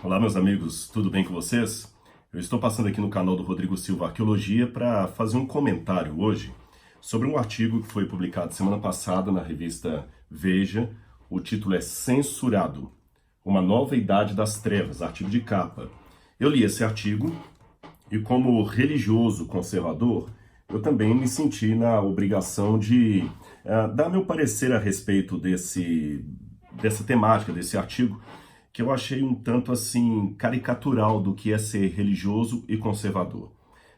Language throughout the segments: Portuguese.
Olá, meus amigos, tudo bem com vocês? Eu estou passando aqui no canal do Rodrigo Silva Arqueologia para fazer um comentário hoje sobre um artigo que foi publicado semana passada na revista Veja. O título é Censurado, uma nova idade das trevas, artigo de capa. Eu li esse artigo e, como religioso conservador, eu também me senti na obrigação de dar meu parecer a respeito dessa temática, desse artigo, que eu achei um tanto assim caricatural do que é ser religioso e conservador.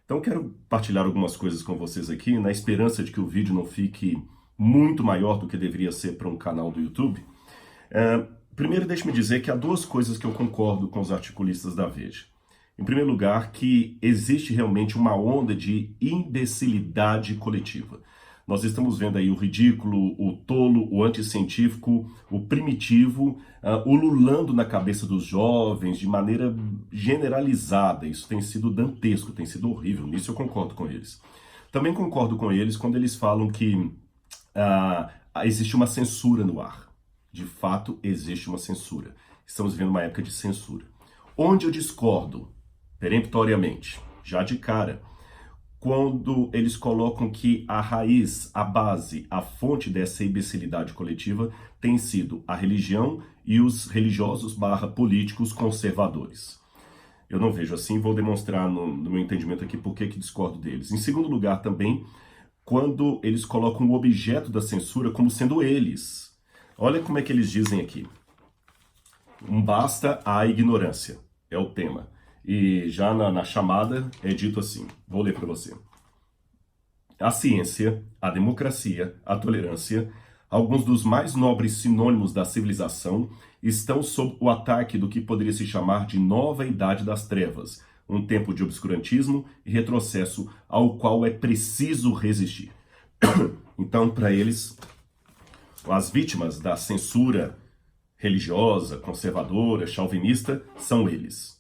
Então quero partilhar algumas coisas com vocês aqui, na esperança de que o vídeo não fique muito maior do que deveria ser para um canal do YouTube. Primeiro, deixe-me dizer que há duas coisas que eu concordo com os articulistas da Veja. Em primeiro lugar, que existe realmente uma onda de imbecilidade coletiva. Nós estamos vendo aí o ridículo, o tolo, o anticientífico, o primitivo, ululando na cabeça dos jovens de maneira generalizada. Isso tem sido dantesco, tem sido horrível, nisso eu concordo com eles. Também concordo com eles quando eles falam que existe uma censura no ar. De fato, existe uma censura. Estamos vivendo uma época de censura. Onde eu discordo, peremptoriamente, já de cara, quando eles colocam que a raiz, a base, a fonte dessa imbecilidade coletiva tem sido a religião e os religiosos / políticos conservadores. Eu não vejo assim, vou demonstrar no meu entendimento aqui por que discordo deles. Em segundo lugar também, quando eles colocam o objeto da censura como sendo eles. Olha como é que eles dizem aqui. Basta a ignorância, é o tema. E já na chamada é dito assim, vou ler para você. A ciência, a democracia, a tolerância, alguns dos mais nobres sinônimos da civilização, estão sob o ataque do que poderia se chamar de nova idade das trevas, um tempo de obscurantismo e retrocesso ao qual é preciso resistir. Então, para eles, as vítimas da censura religiosa, conservadora, chauvinista, são eles.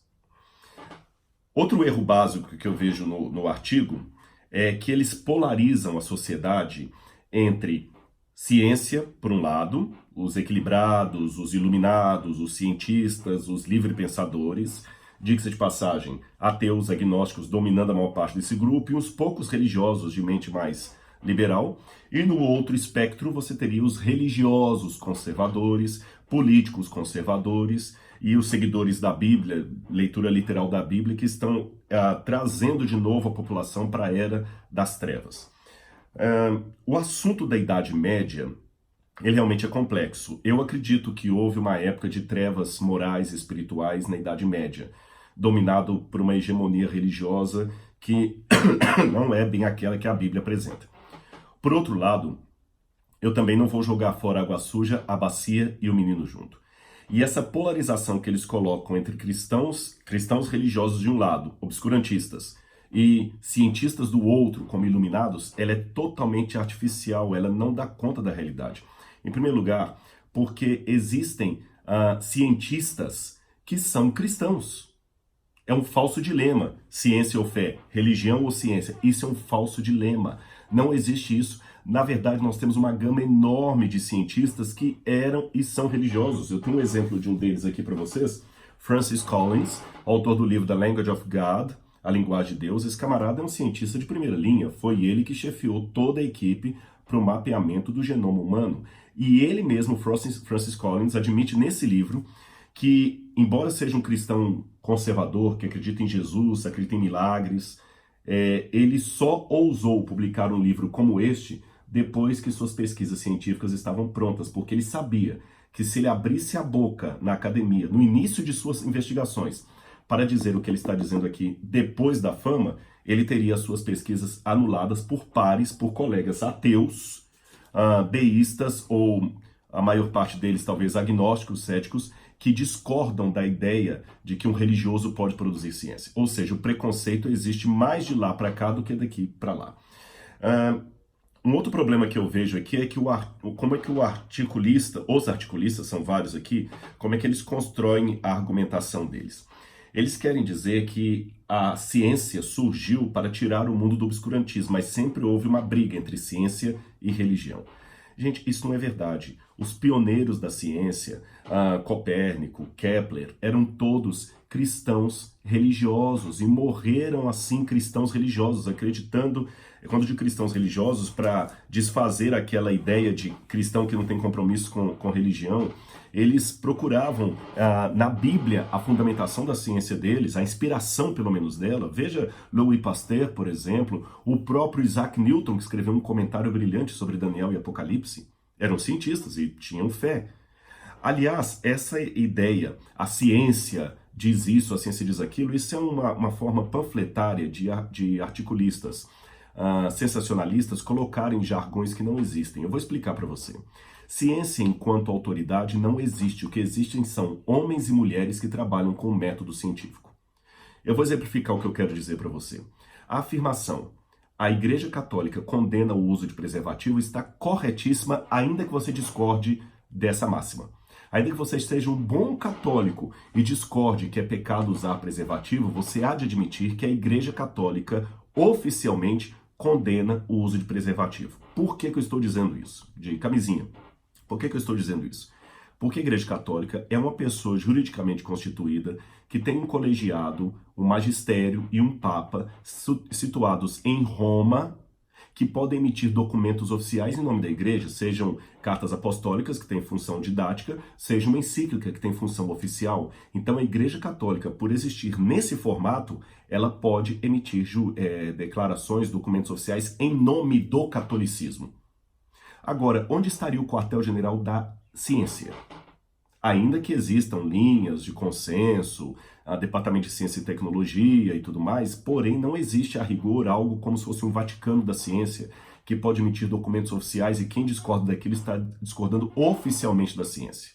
Outro erro básico que eu vejo no artigo é que eles polarizam a sociedade entre ciência, por um lado, os equilibrados, os iluminados, os cientistas, os livre-pensadores, diga-se de passagem, ateus, agnósticos dominando a maior parte desse grupo, e uns poucos religiosos de mente mais liberal, e no outro espectro você teria os religiosos conservadores, políticos conservadores e os seguidores da Bíblia, leitura literal da Bíblia, que estão trazendo de novo a população para a era das trevas. O assunto da Idade Média, ele realmente é complexo. Eu acredito que houve uma época de trevas morais e espirituais na Idade Média, dominado por uma hegemonia religiosa que não é bem aquela que a Bíblia apresenta. Por outro lado, eu também não vou jogar fora a água suja, a bacia e o menino junto. E essa polarização que eles colocam entre cristãos religiosos de um lado, obscurantistas, e cientistas do outro, como iluminados, ela é totalmente artificial, ela não dá conta da realidade. Em primeiro lugar, porque existem cientistas que são cristãos. É um falso dilema, ciência ou fé, religião ou ciência. Isso é um falso dilema. Não existe isso. Na verdade, nós temos uma gama enorme de cientistas que eram e são religiosos. Eu tenho um exemplo de um deles aqui para vocês. Francis Collins, autor do livro The Language of God, A Linguagem de Deus. Esse camarada é um cientista de primeira linha. Foi ele que chefiou toda a equipe para o mapeamento do genoma humano. E ele mesmo, Francis Collins, admite nesse livro que, embora seja um cristão conservador, que acredita em Jesus, acredita em milagres, ele só ousou publicar um livro como este depois que suas pesquisas científicas estavam prontas, porque ele sabia que se ele abrisse a boca na academia, no início de suas investigações, para dizer o que ele está dizendo aqui depois da fama, ele teria suas pesquisas anuladas por pares, por colegas ateus, deístas ou a maior parte deles talvez agnósticos, céticos, que discordam da ideia de que um religioso pode produzir ciência. Ou seja, o preconceito existe mais de lá para cá do que daqui para lá. Um outro problema que eu vejo aqui é que como é que o articulista, os articulistas, são vários aqui, como é que eles constroem a argumentação deles. Eles querem dizer que a ciência surgiu para tirar o mundo do obscurantismo, mas sempre houve uma briga entre ciência e religião. Gente, isso não é verdade. Os pioneiros da ciência, Copérnico, Kepler, eram todos cristãos religiosos e morreram assim cristãos religiosos, acreditando, quando digo cristãos religiosos, para desfazer aquela ideia de cristão que não tem compromisso com religião, eles procuravam na Bíblia a fundamentação da ciência deles, a inspiração pelo menos dela. Veja Louis Pasteur, por exemplo, o próprio Isaac Newton, que escreveu um comentário brilhante sobre Daniel e Apocalipse. Eram cientistas e tinham fé. Aliás, essa ideia, a ciência diz isso, a ciência diz aquilo, isso é uma forma panfletária de articulistas sensacionalistas colocarem jargões que não existem. Eu vou explicar para você. Ciência enquanto autoridade não existe. O que existem são homens e mulheres que trabalham com o método científico. Eu vou exemplificar o que eu quero dizer para você. A afirmação: a Igreja Católica condena o uso de preservativo está corretíssima, ainda que você discorde dessa máxima. Ainda que você seja um bom católico e discorde que é pecado usar preservativo, você há de admitir que a Igreja Católica oficialmente condena o uso de preservativo. Por que eu estou dizendo isso? De camisinha. Por que eu estou dizendo isso? Porque a Igreja Católica é uma pessoa juridicamente constituída que tem um colegiado, um magistério e um papa situados em Roma, que podem emitir documentos oficiais em nome da Igreja, sejam cartas apostólicas, que têm função didática, seja uma encíclica, que tem função oficial. Então a Igreja Católica, por existir nesse formato, ela pode emitir declarações, documentos oficiais em nome do catolicismo. Agora, onde estaria o quartel-general da ciência? Ainda que existam linhas de consenso, Departamento de Ciência e Tecnologia e tudo mais, porém não existe a rigor algo como se fosse um Vaticano da ciência, que pode emitir documentos oficiais e quem discorda daquilo está discordando oficialmente da ciência.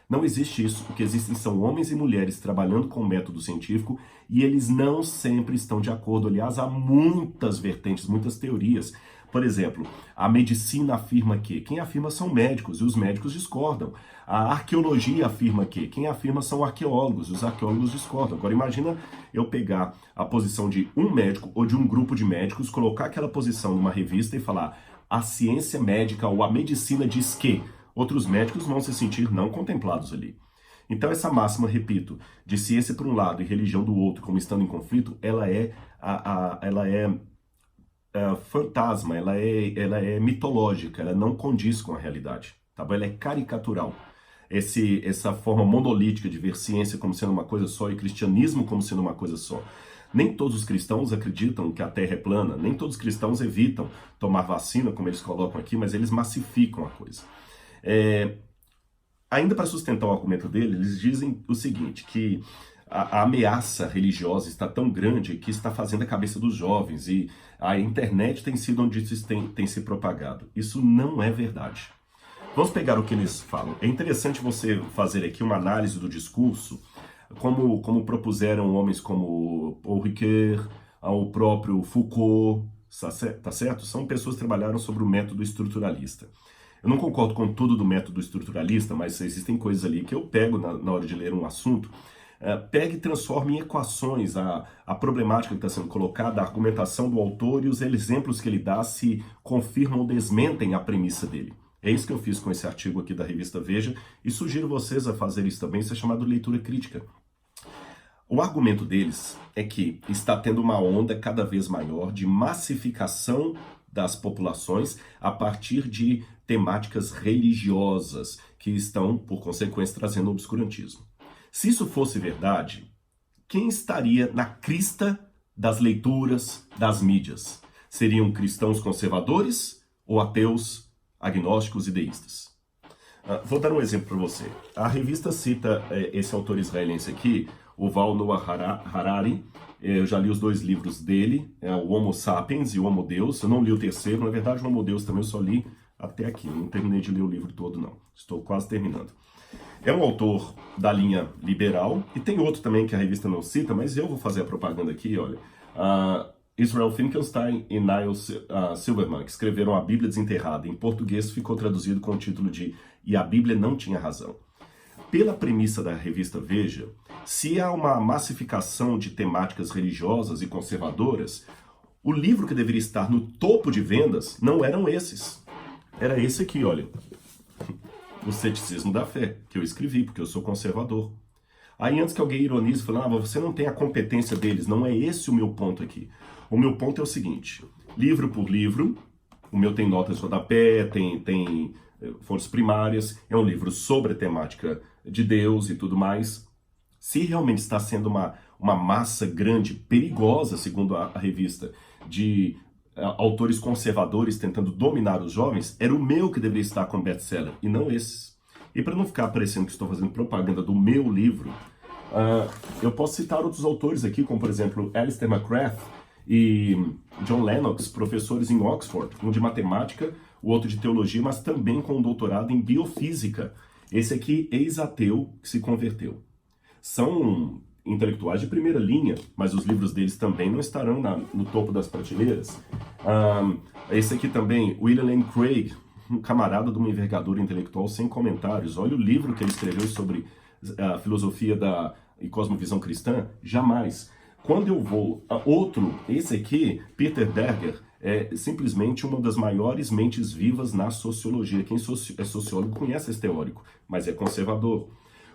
Não existe isso. O que existem são homens e mulheres trabalhando com o método científico e eles não sempre estão de acordo. Aliás, há muitas vertentes, muitas teorias. Por exemplo, a medicina afirma que quem afirma são médicos e os médicos discordam. A arqueologia afirma que quem afirma são arqueólogos e os arqueólogos discordam. Agora imagina eu pegar a posição de um médico ou de um grupo de médicos, colocar aquela posição numa revista e falar a ciência médica ou a medicina diz que outros médicos vão se sentir não contemplados ali. Então essa máxima, repito, de ciência por um lado e religião do outro, como estando em conflito, ela é fantasma, ela é mitológica, ela não condiz com a realidade, tá bom? Ela é caricatural. Essa forma monolítica de ver ciência como sendo uma coisa só e cristianismo como sendo uma coisa só. Nem todos os cristãos acreditam que a Terra é plana, nem todos os cristãos evitam tomar vacina, como eles colocam aqui, mas eles massificam a coisa. Ainda para sustentar o argumento dele, eles dizem o seguinte, que a ameaça religiosa está tão grande que está fazendo a cabeça dos jovens e a internet tem sido onde isso tem se propagado. Isso não é verdade. Vamos pegar o que eles falam. É interessante você fazer aqui uma análise do discurso, como propuseram homens como Paul Ricoeur, o próprio Foucault, tá certo? São pessoas que trabalharam sobre o método estruturalista. Eu não concordo com tudo do método estruturalista, mas existem coisas ali que eu pego na hora de ler um assunto, pega e transforma em equações a problemática que está sendo colocada, a argumentação do autor e os exemplos que ele dá se confirmam ou desmentem a premissa dele. É isso que eu fiz com esse artigo aqui da revista Veja e sugiro vocês a fazer isso também, isso é chamado leitura crítica. O argumento deles é que está tendo uma onda cada vez maior de massificação das populações a partir de temáticas religiosas que estão, por consequência, trazendo obscurantismo. Se isso fosse verdade, quem estaria na crista das leituras das mídias? Seriam cristãos conservadores ou ateus, agnósticos e deístas? Vou dar um exemplo para você. A revista cita esse autor israelense aqui, o Yuval Noah Harari. Eu já li os dois livros dele, o Homo Sapiens e o Homo Deus. Eu não li o terceiro, na verdade o Homo Deus também eu só li até aqui. Eu não terminei de ler o livro todo não, estou quase terminando. É um autor da linha liberal, e tem outro também que a revista não cita, mas eu vou fazer a propaganda aqui, olha. Israel Finkelstein e Niall Silverman, que escreveram A Bíblia Desenterrada. Em português ficou traduzido com o título de E a Bíblia Não Tinha Razão. Pela premissa da revista Veja, se há uma massificação de temáticas religiosas e conservadoras, o livro que deveria estar no topo de vendas não eram esses. Era esse aqui, olha. O Ceticismo da Fé, que eu escrevi, porque eu sou conservador. Aí antes que alguém ironize, falando, ah, mas você não tem a competência deles. Não é esse o meu ponto aqui. O meu ponto é o seguinte, livro por livro, o meu tem notas de rodapé, tem fontes primárias, é um livro sobre a temática de Deus e tudo mais. Se realmente está sendo uma massa grande, perigosa, segundo a revista, de autores conservadores tentando dominar os jovens, era o meu que deveria estar como best-seller, e não esses. E para não ficar parecendo que estou fazendo propaganda do meu livro, eu posso citar outros autores aqui, como por exemplo Alistair McGrath e John Lennox, professores em Oxford, um de matemática, o outro de teologia, mas também com um doutorado em biofísica. Esse aqui, ex-ateu, que se converteu. São intelectuais de primeira linha, mas os livros deles também não estarão no topo das prateleiras. Esse aqui também, William Lane Craig, um camarada de uma envergadura intelectual sem comentários. Olha o livro que ele escreveu sobre a filosofia e cosmovisão cristã. Jamais. Quando eu vou a outro, esse aqui, Peter Berger, é simplesmente uma das maiores mentes vivas na sociologia. Quem é sociólogo conhece esse teórico, mas é conservador.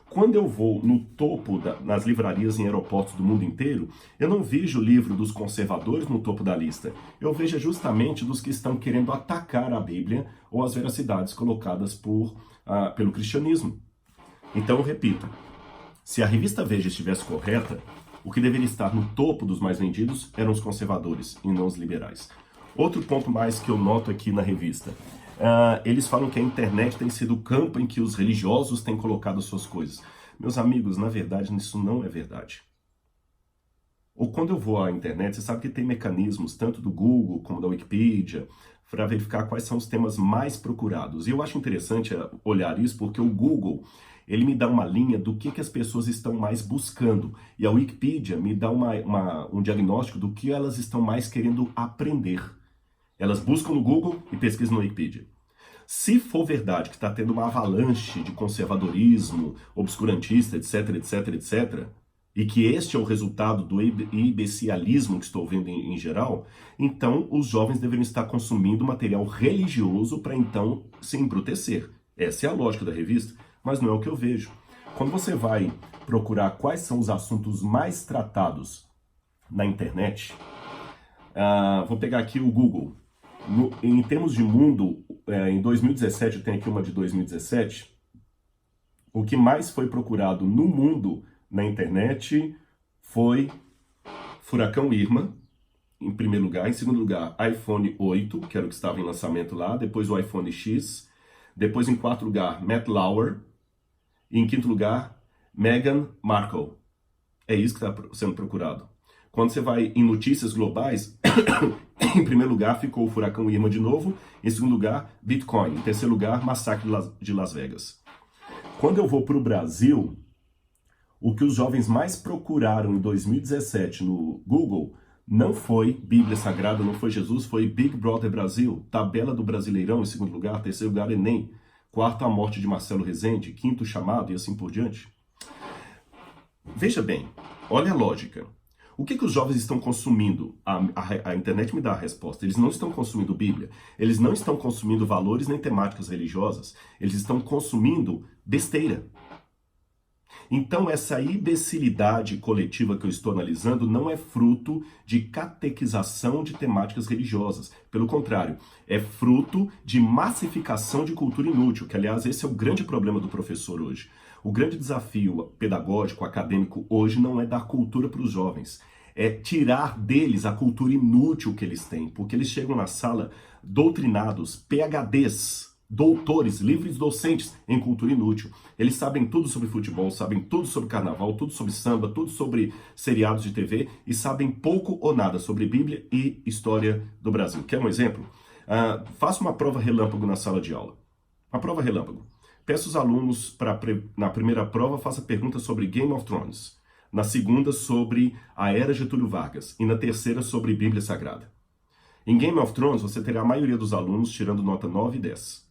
Quando eu vou no topo nas livrarias em aeroportos do mundo inteiro, eu não vejo o livro dos conservadores no topo da lista. Eu vejo justamente dos que estão querendo atacar a Bíblia ou as veracidades colocadas pelo cristianismo. Então, eu repito, se a revista Veja estivesse correta, o que deveria estar no topo dos mais vendidos eram os conservadores e não os liberais. Outro ponto mais que eu noto aqui na revista. Eles falam que a internet tem sido o campo em que os religiosos têm colocado suas coisas. Meus amigos, na verdade, isso não é verdade. Ou quando eu vou à internet, você sabe que tem mecanismos, tanto do Google como da Wikipedia, para verificar quais são os temas mais procurados. E eu acho interessante olhar isso porque o Google, ele me dá uma linha do que as pessoas estão mais buscando. E a Wikipedia me dá um diagnóstico do que elas estão mais querendo aprender. Elas buscam no Google e pesquisam no Wikipedia. Se for verdade que está tendo uma avalanche de conservadorismo, obscurantista, etc, etc, etc, e que este é o resultado do imbecilialismo que estou vendo em geral, então os jovens deveriam estar consumindo material religioso para então se embrutecer. Essa é a lógica da revista, mas não é o que eu vejo. Quando você vai procurar quais são os assuntos mais tratados na internet, vou pegar aqui o Google. Em termos de mundo, em 2017, eu tenho aqui uma de 2017, o que mais foi procurado no mundo na internet foi Furacão Irma, em primeiro lugar. Em segundo lugar, iPhone 8, que era o que estava em lançamento lá. Depois o iPhone X. Depois, em quarto lugar, Matt Lauer. E em quinto lugar, Meghan Markle. É isso que está sendo procurado. Quando você vai em notícias globais, em primeiro lugar ficou o Furacão Irma de novo. Em segundo lugar, Bitcoin. Em terceiro lugar, Massacre de Las Vegas. Quando eu vou para o Brasil, o que os jovens mais procuraram em 2017 no Google não foi Bíblia Sagrada, não foi Jesus, foi Big Brother Brasil, tabela do Brasileirão em segundo lugar, terceiro lugar Enem, quarto a morte de Marcelo Rezende, quinto chamado e assim por diante. Veja bem, olha a lógica. O que os jovens estão consumindo? A internet me dá a resposta. Eles não estão consumindo Bíblia, eles não estão consumindo valores nem temáticas religiosas, eles estão consumindo besteira. Então essa imbecilidade coletiva que eu estou analisando não é fruto de catequização de temáticas religiosas. Pelo contrário, é fruto de massificação de cultura inútil, que aliás esse é o grande problema do professor hoje. O grande desafio pedagógico, acadêmico hoje não é dar cultura para os jovens, é tirar deles a cultura inútil que eles têm, porque eles chegam na sala doutrinados, PhDs, doutores, livres docentes em cultura inútil. Eles sabem tudo sobre futebol, sabem tudo sobre carnaval, tudo sobre samba, tudo sobre seriados de TV e sabem pouco ou nada sobre Bíblia e história do Brasil. Quer um exemplo? Faça uma prova relâmpago na sala de aula. Uma prova relâmpago. Peço os alunos na primeira prova, faça perguntas sobre Game of Thrones. Na segunda, sobre a Era Getúlio Vargas. E na terceira, sobre Bíblia Sagrada. Em Game of Thrones, você terá a maioria dos alunos tirando nota 9 e 10.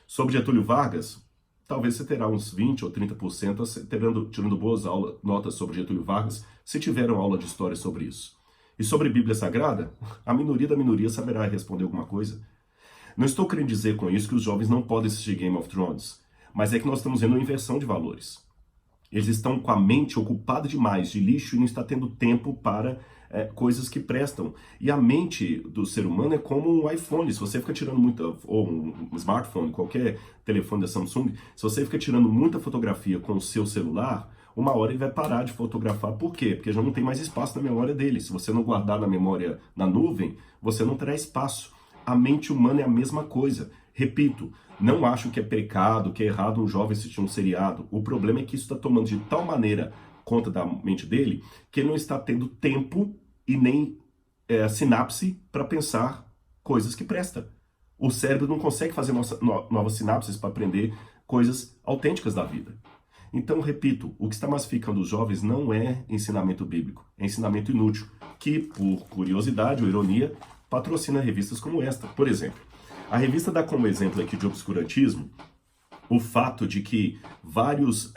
Sobre Getúlio Vargas, talvez você terá uns 20 ou 30% tirando boas notas sobre Getúlio Vargas, se tiveram aula de história sobre isso. E sobre Bíblia Sagrada, a minoria da minoria saberá responder alguma coisa. Não estou querendo dizer com isso que os jovens não podem assistir Game of Thrones, mas é que nós estamos vendo uma inversão de valores. Eles estão com a mente ocupada demais de lixo e não está tendo tempo para coisas que prestam. E a mente do ser humano é como um iPhone. Se você fica tirando muita, ou um smartphone, qualquer telefone da Samsung, se você fica tirando muita fotografia com o seu celular, uma hora ele vai parar de fotografar. Por quê? Porque já não tem mais espaço na memória dele. Se você não guardar na memória na nuvem, você não terá espaço. A mente humana é a mesma coisa. Repito, não acho que é pecado, que é errado um jovem assistir um seriado. O problema é que isso está tomando de tal maneira conta da mente dele que ele não está tendo tempo e nem sinapse para pensar coisas que prestam. O cérebro não consegue fazer novas sinapses para aprender coisas autênticas da vida. Então, repito, o que está massificando os jovens não é ensinamento bíblico, é ensinamento inútil, que, por curiosidade ou ironia, patrocina revistas como esta. Por exemplo, a revista dá como exemplo aqui de obscurantismo o fato de que vários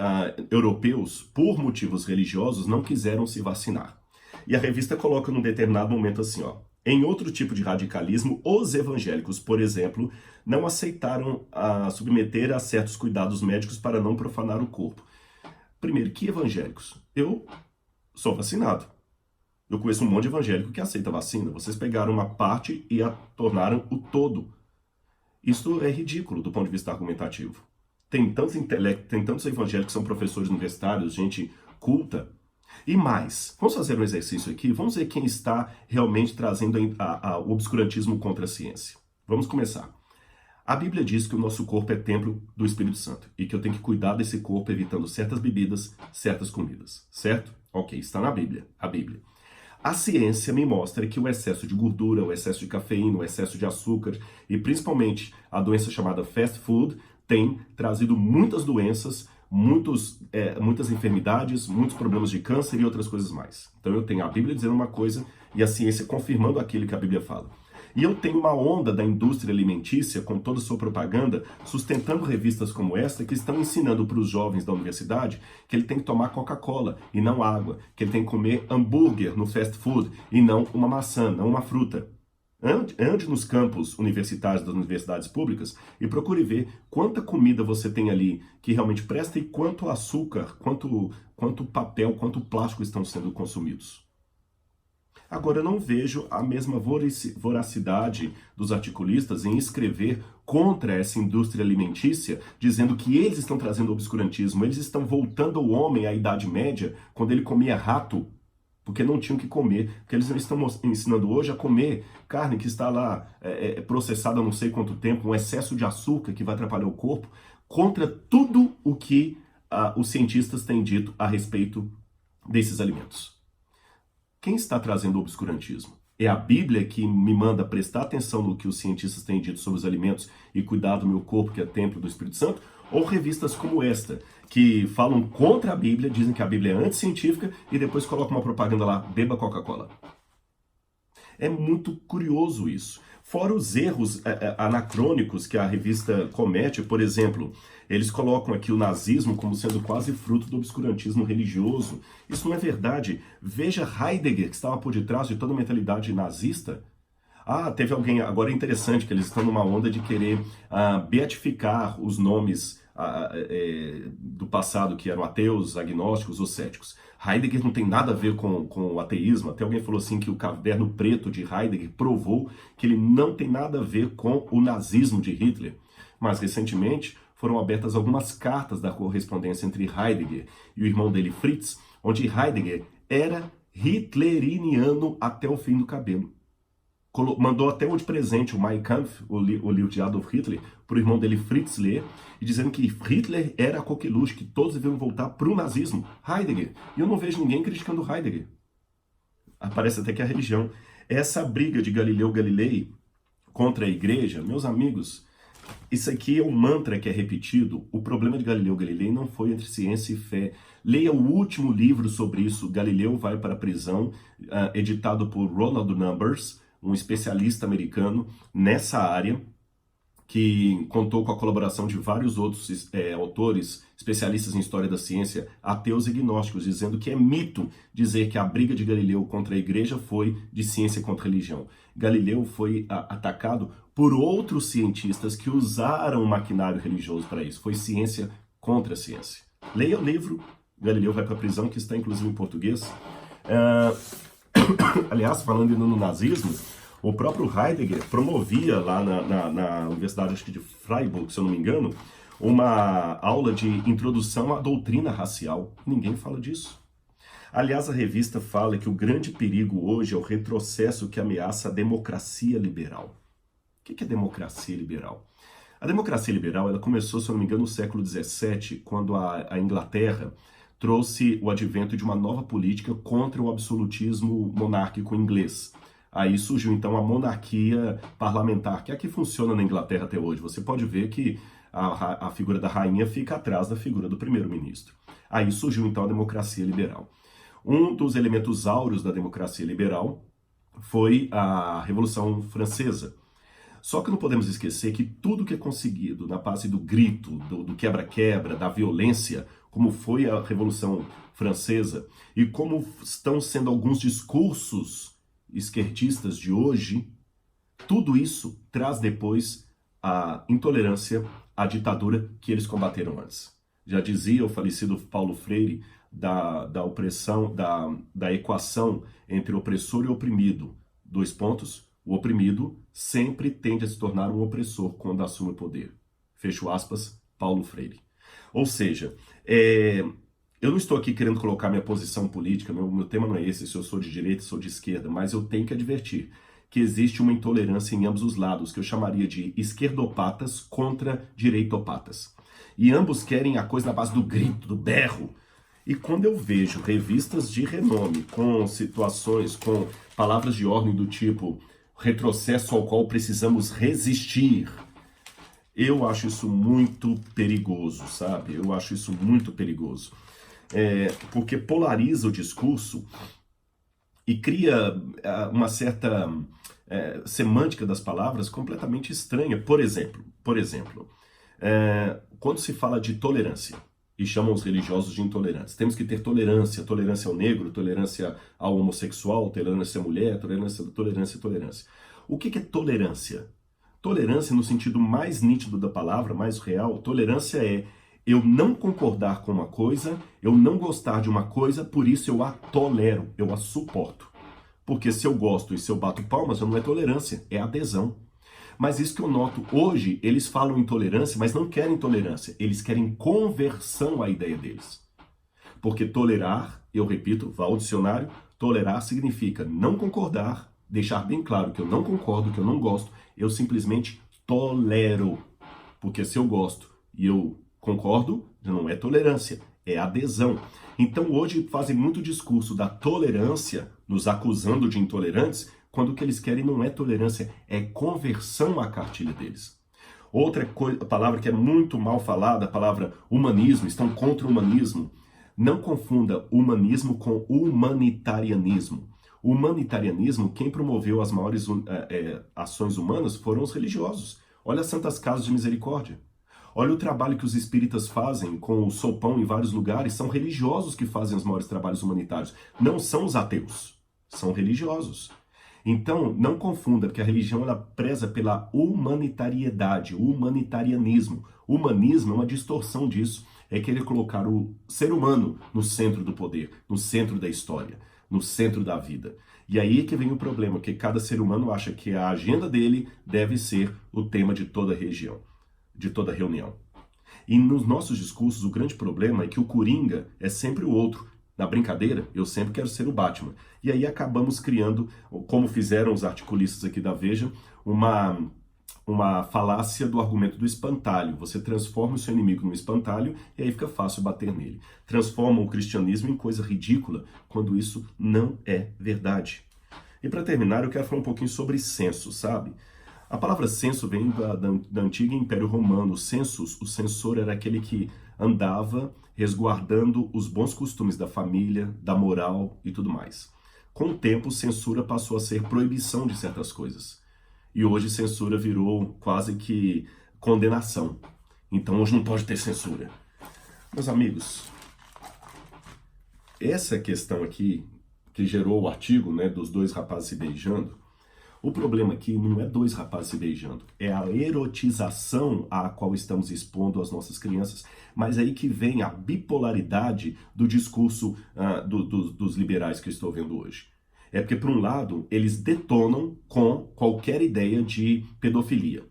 europeus, por motivos religiosos, não quiseram se vacinar. E a revista coloca num determinado momento assim, ó: em outro tipo de radicalismo, os evangélicos, por exemplo, não aceitaram submeter a certos cuidados médicos para não profanar o corpo. Primeiro, que evangélicos? Eu sou vacinado. Eu conheço um monte de evangélico que aceita vacina. Vocês pegaram uma parte e a tornaram o todo. Isso é ridículo do ponto de vista argumentativo. Tem tantos tem tantos evangélicos que são professores universitários, gente culta. E mais, vamos fazer um exercício aqui, vamos ver quem está realmente trazendo o obscurantismo contra a ciência. Vamos começar. A Bíblia diz que o nosso corpo é templo do Espírito Santo e que eu tenho que cuidar desse corpo evitando certas bebidas, certas comidas, certo? Ok, está na Bíblia, a Bíblia. A ciência me mostra que o excesso de gordura, o excesso de cafeína, o excesso de açúcar e principalmente a doença chamada fast food tem trazido muitas doenças, muitas enfermidades, muitos problemas de câncer e outras coisas mais. Então eu tenho a Bíblia dizendo uma coisa e a ciência confirmando aquilo que a Bíblia fala. E eu tenho uma onda da indústria alimentícia, com toda a sua propaganda, sustentando revistas como esta, que estão ensinando para os jovens da universidade que ele tem que tomar Coca-Cola e não água, que ele tem que comer hambúrguer no fast food e não uma maçã, não uma fruta. Ande nos campos universitários das universidades públicas e procure ver quanta comida você tem ali que realmente presta e quanto açúcar, quanto papel, quanto plástico estão sendo consumidos. Agora, eu não vejo a mesma voracidade dos articulistas em escrever contra essa indústria alimentícia, dizendo que eles estão trazendo obscurantismo, eles estão voltando o homem à Idade Média, quando ele comia rato, porque não tinham que comer, porque eles estão ensinando hoje a comer carne que está lá processada há não sei quanto tempo, um excesso de açúcar que vai atrapalhar o corpo, contra tudo o que os cientistas têm dito a respeito desses alimentos. Quem está trazendo o obscurantismo? É a Bíblia que me manda prestar atenção no que os cientistas têm dito sobre os alimentos e cuidar do meu corpo, que é templo do Espírito Santo? Ou revistas como esta, que falam contra a Bíblia, dizem que a Bíblia é anticientífica e depois colocam uma propaganda lá, beba Coca-Cola? É muito curioso isso. Fora os erros anacrônicos que a revista comete, por exemplo, eles colocam aqui o nazismo como sendo quase fruto do obscurantismo religioso. Isso não é verdade. Veja Heidegger, que estava por detrás de toda a mentalidade nazista. Teve alguém, agora é interessante que eles estão numa onda de querer beatificar os nomes do passado, que eram ateus, agnósticos ou céticos. Heidegger não tem nada a ver com o ateísmo. Até alguém falou assim que o Caderno Preto de Heidegger provou que ele não tem nada a ver com o nazismo de Hitler. Mas recentemente foram abertas algumas cartas da correspondência entre Heidegger e o irmão dele Fritz, onde Heidegger era hitleriano até o fim do cabelo. Mandou até de presente o Mein Kampf, o livro de Adolf Hitler, para o irmão dele Fritz ler, e dizendo que Hitler era a coqueluche, que todos deveriam voltar para o nazismo. Heidegger. E eu não vejo ninguém criticando Heidegger. Parece até que é a religião. Essa briga de Galileu Galilei contra a igreja, meus amigos, isso aqui é um mantra que é repetido. O problema de Galileu Galilei não foi entre ciência e fé. Leia o último livro sobre isso, Galileu vai para a prisão, editado por Ronald Numbers, um especialista americano nessa área, que contou com a colaboração de vários outros autores, especialistas em história da ciência, ateus e gnósticos, dizendo que é mito dizer que a briga de Galileu contra a igreja foi de ciência contra religião. Galileu foi atacado por outros cientistas que usaram o maquinário religioso para isso. Foi ciência contra a ciência. Leia o livro, Galileu vai para a prisão, que está inclusive em português. Aliás, falando no nazismo, o próprio Heidegger promovia lá na Universidade acho que de Freiburg, se eu não me engano, uma aula de introdução à doutrina racial. Ninguém fala disso. Aliás, a revista fala que o grande perigo hoje é o retrocesso que ameaça a democracia liberal. O que é democracia liberal? A democracia liberal ela começou, se eu não me engano, no século XVII, quando a Inglaterra trouxe o advento de uma nova política contra o absolutismo monárquico inglês. Aí surgiu então a monarquia parlamentar, que é a que funciona na Inglaterra até hoje. Você pode ver que a figura da rainha fica atrás da figura do primeiro-ministro. Aí surgiu então a democracia liberal. Um dos elementos áureos da democracia liberal foi a Revolução Francesa. Só que não podemos esquecer que tudo que é conseguido na base do grito, do quebra-quebra, da violência, como foi a Revolução Francesa e como estão sendo alguns discursos esquerdistas de hoje, tudo isso traz depois a intolerância à ditadura que eles combateram antes. Já dizia o falecido Paulo Freire da opressão, da equação entre opressor e oprimido. Dois pontos, o oprimido sempre tende a se tornar um opressor quando assume o poder. Fecho aspas, Paulo Freire. Ou seja, eu não estou aqui querendo colocar minha posição política, meu tema não é esse, se eu sou de direita, se eu sou de esquerda, mas eu tenho que advertir que existe uma intolerância em ambos os lados, que eu chamaria de esquerdopatas contra direitopatas. E ambos querem a coisa na base do grito, do berro. E quando eu vejo revistas de renome, com situações, com palavras de ordem do tipo retrocesso ao qual precisamos resistir, eu acho isso muito perigoso, sabe? Eu acho isso muito perigoso. Porque polariza o discurso e cria uma certa semântica das palavras completamente estranha. Por exemplo, quando se fala de tolerância e chamam os religiosos de intolerantes, temos que ter tolerância ao negro, tolerância ao homossexual, tolerância à mulher, tolerância. O que é tolerância? Tolerância, no sentido mais nítido da palavra, mais real, tolerância é eu não concordar com uma coisa, eu não gostar de uma coisa, por isso eu a tolero, eu a suporto. Porque se eu gosto e se eu bato palmas, não é tolerância, é adesão. Mas isso que eu noto hoje, eles falam em tolerância, mas não querem tolerância, eles querem conversão à ideia deles. Porque tolerar, eu repito, vá ao dicionário, tolerar significa não concordar, deixar bem claro que eu não concordo, que eu não gosto, eu simplesmente tolero. Porque se eu gosto e eu concordo, não é tolerância, é adesão. Então hoje fazem muito discurso da tolerância, nos acusando de intolerantes, quando o que eles querem não é tolerância, é conversão à cartilha deles. Outra palavra que é muito mal falada, a palavra humanismo, estão contra o humanismo. Não confunda humanismo com humanitarianismo. O humanitarianismo, quem promoveu as maiores ações humanas foram os religiosos. Olha as Santas Casas de Misericórdia. Olha o trabalho que os espíritas fazem com o sopão em vários lugares. São religiosos que fazem os maiores trabalhos humanitários. Não são os ateus, são religiosos. Então, não confunda, porque a religião ela preza pela humanitariedade, o humanitarianismo. O humanismo é uma distorção disso. É querer colocar o ser humano no centro do poder, no centro da história, no centro da vida. E aí é que vem o problema, que cada ser humano acha que a agenda dele deve ser o tema de toda região, de toda reunião. E nos nossos discursos, o grande problema é que o coringa é sempre o outro. Na brincadeira, eu sempre quero ser o Batman. E aí acabamos criando, como fizeram os articulistas aqui da Veja, uma falácia do argumento do espantalho. Você transforma o seu inimigo num espantalho e aí fica fácil bater nele. Transformam o cristianismo em coisa ridícula, quando isso não é verdade. E para terminar, eu quero falar um pouquinho sobre censo, sabe? A palavra censo vem da antiga Império Romano. O census, o censor era aquele que andava resguardando os bons costumes da família, da moral e tudo mais. Com o tempo, censura passou a ser proibição de certas coisas. e hoje censura virou quase que condenação. Então hoje não pode ter censura. Meus amigos, essa questão aqui, que gerou o artigo, né, dos dois rapazes se beijando, o problema aqui não é dois rapazes se beijando, é a erotização à qual estamos expondo as nossas crianças, mas aí que vem a bipolaridade do discurso dos liberais que eu estou vendo hoje. É porque, por um lado, eles detonam com qualquer ideia de pedofilia.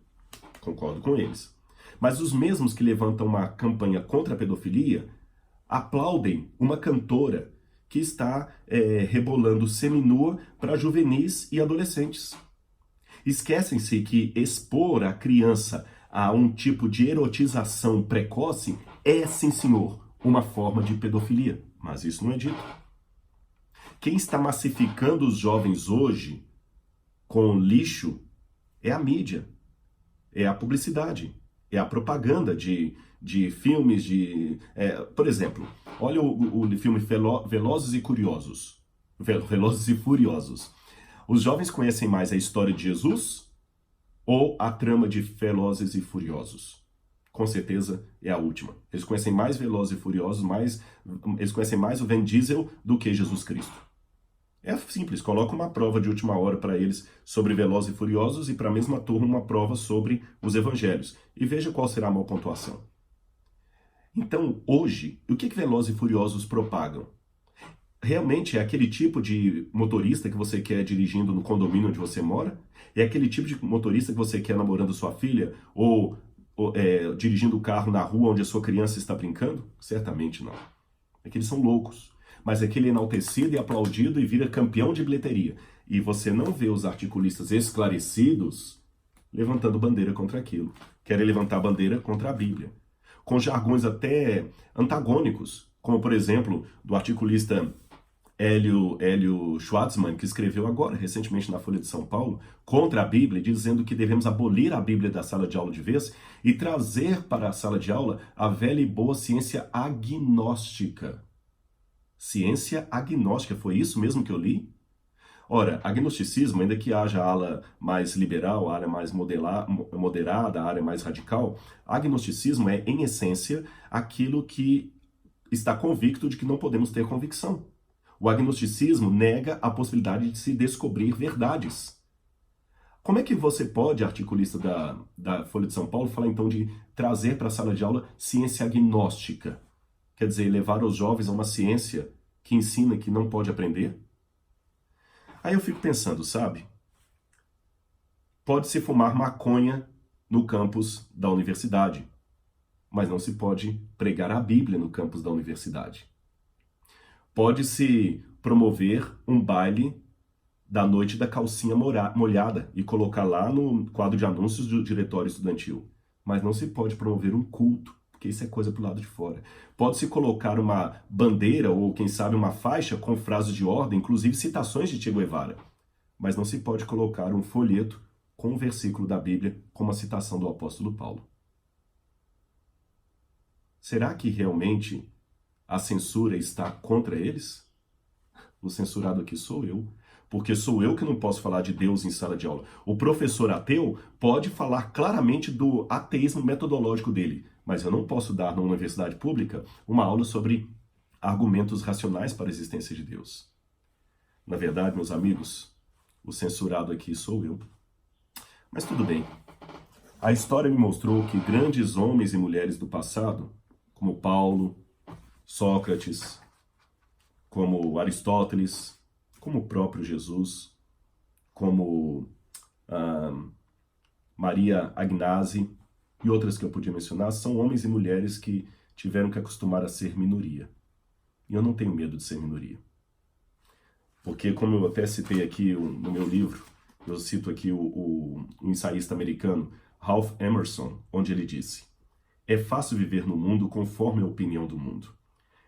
Concordo com eles. Mas os mesmos que levantam uma campanha contra a pedofilia aplaudem uma cantora que está rebolando seminua para juvenis e adolescentes. Esquecem-se que expor a criança a um tipo de erotização precoce é, sim senhor, uma forma de pedofilia. Mas isso não é dito. Quem está massificando os jovens hoje com lixo é a mídia, é a publicidade, é a propaganda de filmes, por exemplo, olha o filme Velozes e Curiosos, Velozes e Furiosos. Os jovens conhecem mais a história de Jesus ou a trama de Velozes e Furiosos? Com certeza é a última. Eles conhecem mais Velozes e Furiosos, eles conhecem mais o Vin Diesel do que Jesus Cristo. É simples, coloca uma prova de última hora para eles sobre Velozes e Furiosos e para a mesma turma uma prova sobre os evangelhos. E veja qual será a maior pontuação. Então, hoje, o que Velozes e Furiosos propagam? Realmente é aquele tipo de motorista que você quer dirigindo no condomínio onde você mora? É aquele tipo de motorista que você quer namorando sua filha? Ou dirigindo o carro na rua onde a sua criança está brincando? Certamente não. É que eles são loucos. Mas é que ele é enaltecido e aplaudido e vira campeão de bilheteria. E você não vê os articulistas esclarecidos levantando bandeira contra aquilo. Querem levantar bandeira contra a Bíblia. Com jargões até antagônicos, como por exemplo, do articulista Hélio Schwartzman, que escreveu agora, recentemente na Folha de São Paulo, contra a Bíblia, dizendo que devemos abolir a Bíblia da sala de aula de vez e trazer para a sala de aula a velha e boa ciência agnóstica. Ciência agnóstica, foi isso mesmo que eu li? Ora, agnosticismo, ainda que haja a ala mais liberal, a área mais moderada, a área mais radical, agnosticismo é, em essência, aquilo que está convicto de que não podemos ter convicção. O agnosticismo nega a possibilidade de se descobrir verdades. Como é que você pode, articulista da Folha de São Paulo, falar então de trazer para a sala de aula ciência agnóstica? Quer dizer, levar os jovens a uma ciência que ensina que não pode aprender? Aí eu fico pensando, sabe? Pode-se fumar maconha no campus da universidade, mas não se pode pregar a Bíblia no campus da universidade. Pode-se promover um baile da noite da calcinha molhada e colocar lá no quadro de anúncios do diretório estudantil, mas não se pode promover um culto, porque isso é coisa pro lado de fora. Pode-se colocar uma bandeira ou, quem sabe, uma faixa com frases de ordem, inclusive citações de Che Guevara, mas não se pode colocar um folheto com um versículo da Bíblia com uma citação do apóstolo Paulo. Será que realmente a censura está contra eles? O censurado aqui sou eu, porque sou eu que não posso falar de Deus em sala de aula. O professor ateu pode falar claramente do ateísmo metodológico dele, mas eu não posso dar na universidade pública uma aula sobre argumentos racionais para a existência de Deus. Na verdade, meus amigos, o censurado aqui sou eu. Mas tudo bem. A história me mostrou que grandes homens e mulheres do passado, como Paulo, Sócrates, como Aristóteles, como o próprio Jesus, como Maria Agnasi e outras que eu podia mencionar, são homens e mulheres que tiveram que acostumar a ser minoria. E eu não tenho medo de ser minoria. Porque, como eu até citei aqui no meu livro, eu cito aqui o ensaísta americano Ralph Emerson, onde ele disse: é fácil viver no mundo conforme a opinião do mundo.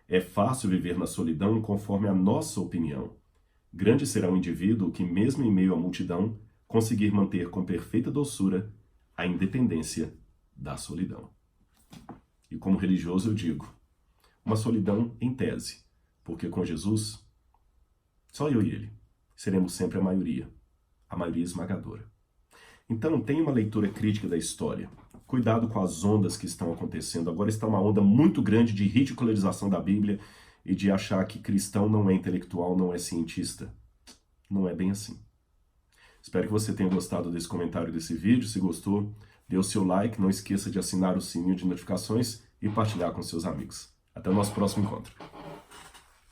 É fácil viver na solidão conforme a nossa opinião. Grande será o indivíduo que, mesmo em meio à multidão, conseguir manter com perfeita doçura a independência da solidão. E como religioso eu digo, uma solidão em tese, porque com Jesus, só eu e ele, seremos sempre a maioria esmagadora. Então tenha uma leitura crítica da história. Cuidado com as ondas que estão acontecendo. Agora está uma onda muito grande de ridicularização da Bíblia e de achar que cristão não é intelectual, não é cientista. Não é bem assim. Espero que você tenha gostado desse comentário, desse vídeo. Se gostou, dê o seu like. Não esqueça de assinar o sininho de notificações e partilhar com seus amigos. Até o nosso próximo encontro.